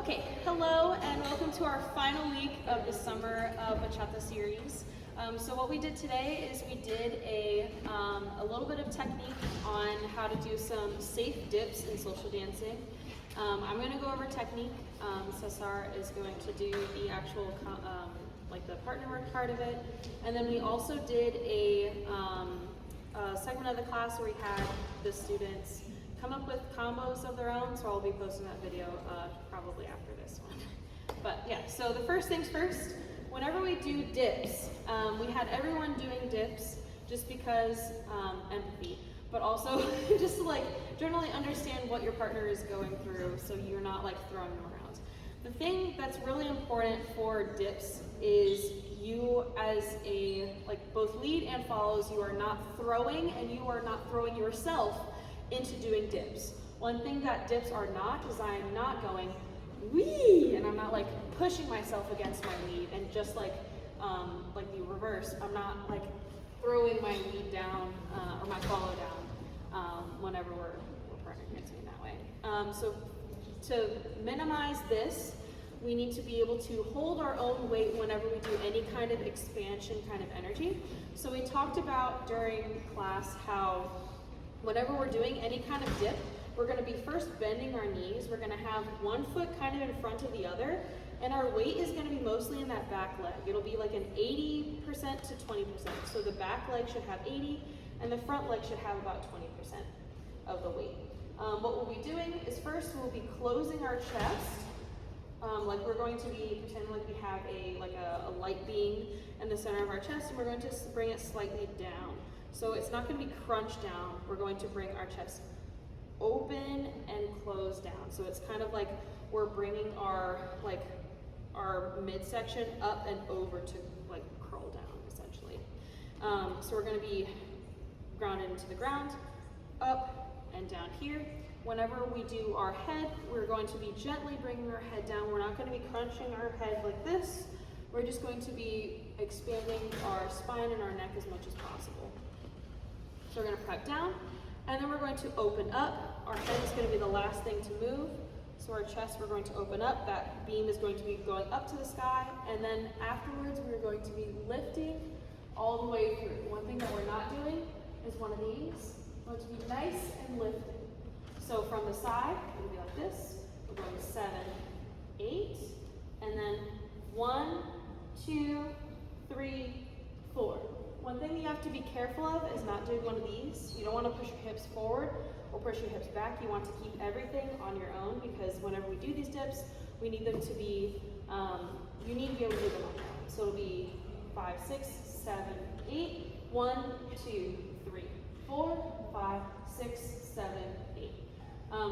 Okay, hello and welcome to our final week of the summer Bachata series. So what we did today is we did a little bit of technique on how to do some safe dips in social dancing. I'm going to go over technique. Cesar is going to do the actual like the partner work part of it. And then we also did a segment of the class where we had the students come up with combos of their own, so I'll be posting that video probably after this one. But yeah, so the first things first, whenever we do dips, we had everyone doing dips just because empathy, but also just to like generally understand what your partner is going through so you're not like throwing them around. The thing that's really important for dips is you as a, like both lead and follows, you are not throwing and you are not throwing yourself into doing dips. One thing that dips are not is I am not going wee and I'm not like pushing myself against my lead and just like the reverse. I'm not like throwing my lead down or my follow down whenever we're partner dancing in that way. So to minimize this, we need to be able to hold our own weight whenever we do any kind of expansion kind of energy. So we talked about during class how whenever we're doing any kind of dip, we're going to be first bending our knees. We're going to have one foot kind of in front of the other, and our weight is going to be mostly in that back leg. It'll be like an 80% to 20%. So the back leg should have 80, and the front leg should have about 20% of the weight. What we'll be doing is first we'll be closing our chest, like we're going to be pretending like we have a light beam in the center of our chest, and we're going to bring it slightly down. So it's not going to be crunched down. We're going to bring our chest open and close down. So it's kind of like we're bringing our midsection up and over to like curl down essentially. So we're going to be grounded into the ground, up and down here. Whenever we do our head, we're going to be gently bringing our head down. We're not going to be crunching our head like this. We're just going to be expanding our spine and our neck as much as possible. So we're going to prep down, and then we're going to open up. Our head is going to be the last thing to move. So our chest, we're going to open up. That beam is going to be going up to the sky, and then afterwards, we're going to be lifting all the way through. One thing that we're not doing is one of these. We're going to be nice and lifted. So from the side, it'll be like this. We're going 7, 8, and then 1, 2, 3, 4. One thing you have to be careful of is not doing one of these. You don't want to push your hips forward or push your hips back. You want to keep everything on your own because whenever we do these dips, we need them to be, you need to be able to do them on your own. So it'll be 5, 6, 7, 8, 1, 2, 3, 4, 5, 6, 7, 8.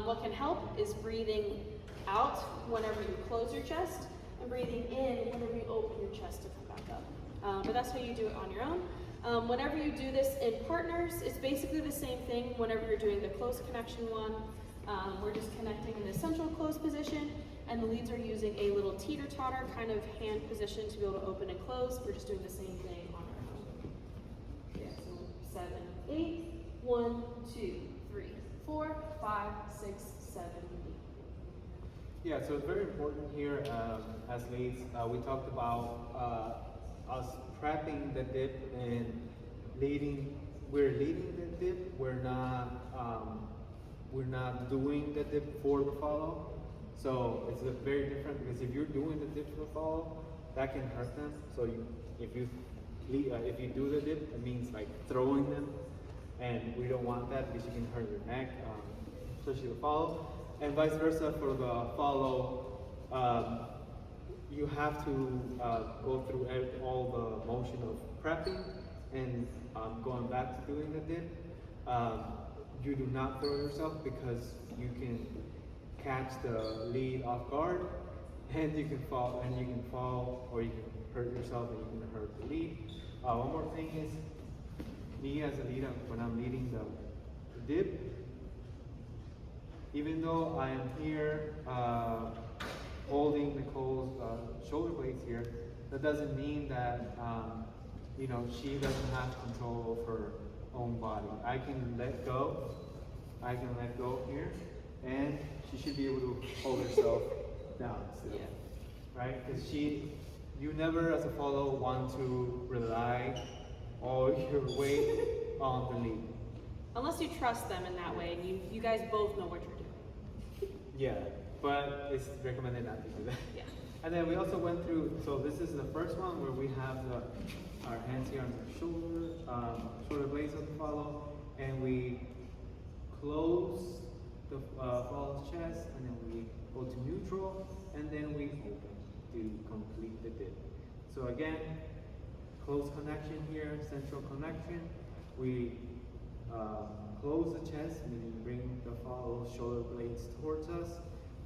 What can help is breathing out whenever you close your chest and breathing in whenever you open your chest to come back up. But that's how you do it on your own. Whenever you do this in partners, it's basically the same thing. Whenever you're doing the close connection one, we're just connecting in the central close position, and the leads are using a little teeter-totter kind of hand position to be able to open and close. We're just doing the same thing on our own. Yeah, so 7, 8, 1, 2, 3, 4, 5, 6, 7, 8. Yeah, so it's very important here as leads. We talked about us prepping the dip and leading. We're leading the dip. We're not doing the dip for the follow. So it's very different because if you're doing the dip for the follow, that can hurt them. So if you do the dip, it means like throwing them, and we don't want that because you can hurt your neck, especially the follow, and vice versa for the follow. You have to go through all the motion of prepping and going back to doing the dip. You do not throw yourself because you can catch the lead off guard, and you can fall, or you can hurt yourself and you can hurt the lead. One more thing is, me as a leader, when I'm leading the dip, even though I am here holding Nicole's shoulder blades here, that doesn't mean that she doesn't have control of her own body. I can let go here, and she should be able to hold herself down still, Yeah. right? Because you never as a follow want to rely all your weight on the lead. Unless you trust them in that way and you guys both know what you're doing. Yeah, but it's recommended not to do that. Yeah. And then we also went through, so this is the first one where we have our hands here on the shoulder blades of the follow, and we close the follow's chest, and then we go to neutral, and then we open to complete the dip. So again, close connection here, central connection. We close the chest, meaning bring the follow shoulder blades towards us.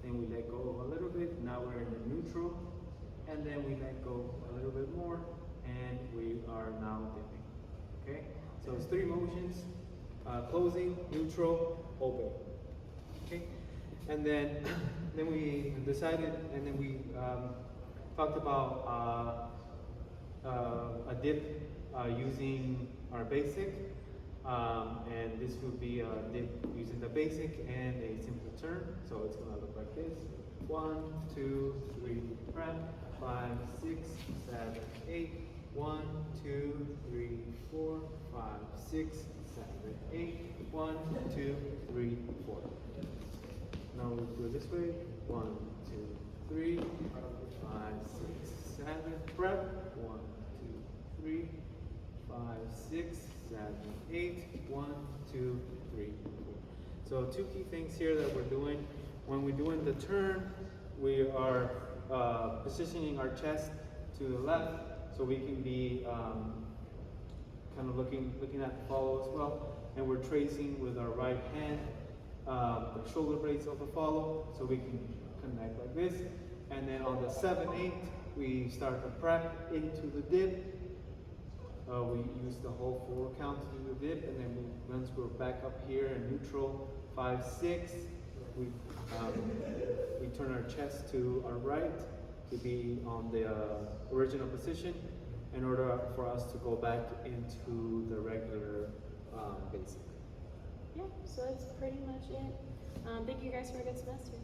Then we let go a little bit. Now we're in the neutral, and then we let go a little bit more, and we are now dipping. Okay, so it's 3 motions: closing, neutral, open. Okay, and then we decided, and then we talked about a dip using our basic. And this would be a dip using the basic and a simple turn. So it's gonna look like this: 1, 2, 3, prep, 5, 6, 7, 8. 1, 2, 3, 4, 5, 6, 7, 8. 1, 2, 3, 4. Now we'll do it this way: 1, 2, 3, 5, 6, 7. Prep. 1, 2, 3, 5, 6, 7, 8. 1, 2, 3, 4. So 2 key things here that we're doing. When we're doing the turn, we are positioning our chest to the left, so we can be kind of looking at the follow as well. And we're tracing with our right hand the shoulder blades of the follow, so we can connect like this. And then on the 7/8, we start the prep into the dip. We use the whole 4 count to do the dip, and then once we're back up here in neutral, 5, 6, we turn our chest to our right to be on the original position in order for us to go back into the regular basic. Yeah, so that's pretty much it. Thank you guys for a good semester.